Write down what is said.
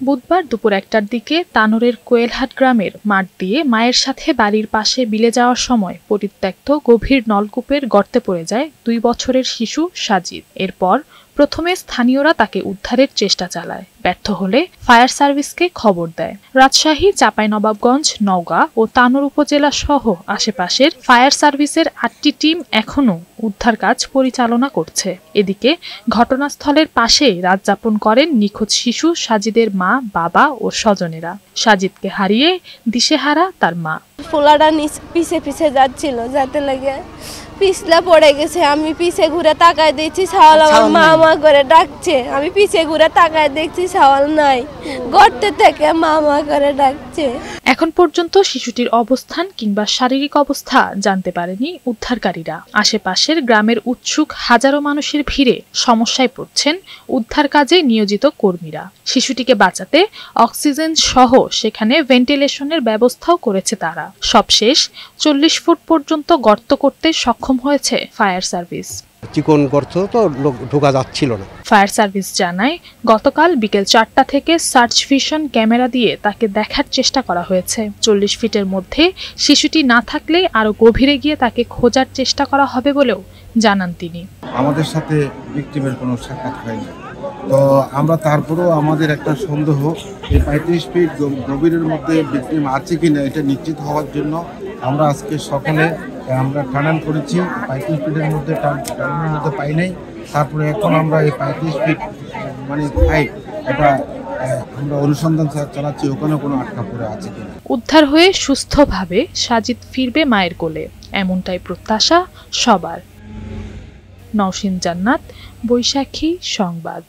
বুধবার দুপুর ১টার দিকে তানোরের কোয়েলহাট গ্রামের মাঠ দিয়ে মায়ের সাথে বাড়ির পাশে বিলে যাওয়ার সময় পরিত্যক্ত গভীর নলকূপের গর্তে পড়ে যায় ২ বছরের শিশু সাজিদ। এরপর প্রথমে স্থানীয়রা তাকে উদ্ধারের চেষ্টা চালায়। ব্যর্থ হলে ফায়ার সার্ভিসকে খবর দেয়। রাজশাহী, চাঁপাইনবাবগঞ্জ, নওগাঁ ও তানোর উপজেলা সহ আশেপাশের ফায়ার সার্ভিসের ৮টি টিম এখনও উদ্ধার কাজ পরিচালনা করছে। এদিকে ঘটনাস্থলের পাশেই রাত যাপন করেন নিখোঁজ শিশু সাজিদের মা, বাবা ও স্বজনেরা। সাজিদকে হারিয়ে দিশেহারা তার মা। পোলাটা পিছে পিছে যাচ্ছিল, যাতে লাগে পিছলা পড়ে গেছে। আমি পিছে ঘুরে তাকায় দেখছি সাওয়াল আমার মা মা করে ডাকছে। আমি পিছে ঘুরে তাকায় দেখছি সাওয়াল নাই, গর্তে থেকে মা মা করে ডাকছে। এখন পর্যন্ত শিশুটির অবস্থান কিংবা শারীরিক অবস্থা জানতে পারেনি উদ্ধারকারীরা। আশেপাশের গ্রামের উৎসুক হাজারো মানুষের ভিড়ে সমস্যায় পড়ছেন উদ্ধার কাজে নিয়োজিত কর্মীরা। শিশুটিকে বাঁচাতে অক্সিজেন সহ সেখানে ভেন্টিলেশনের ব্যবস্থাও করেছে তারা। সবশেষ ৪০ ফুট পর্যন্ত গর্ত করতে সক্ষম হয়েছে ফায়ার সার্ভিস। চিকন গর্ত তো ঢোকা যাচ্ছিল না। ফায়ার সার্ভিস জানায়, গতকাল বিকেল ৪টা থেকে সার্চ ভিশন ক্যামেরা দিয়ে তাকে দেখার চেষ্টা করা হয়েছে। ৪০ ফিটের মধ্যে শিশুটি না থাকলে আরো গভীরে গিয়ে তাকে খোঁজার চেষ্টা করা হবে বলেও জানান তিনি। আমাদের সাথে ভিকটিমের কোনো সাক্ষাৎ হয়নি, তো আমরা তারপরেও আমাদের একটা সন্দেহ, এই ৩৫ ফিট গভীরের মধ্যে ভিকটিম আছে কিনা এটা নিশ্চিত হওয়ার জন্য আমরা আজকে সকালে আমরা টানেল করেছি। ৩৫ ফিটের মধ্যে টানেলের মধ্যে পাই নাই। তারপরে এখন আমরা এই ৩৫ ফিট মানে হাইট এটা আমরা অনুসন্ধান চালাচ্ছি, ওখানে কোনো আটকা পড়ে আছে কিনা। উদ্ধার হয়ে সুস্থভাবে সাজিদ ফিরবে মায়ের কোলে, এমনটাই প্রত্যাশা সবার। নওশীন জান্নাত, বৈশাখী সংবাদ।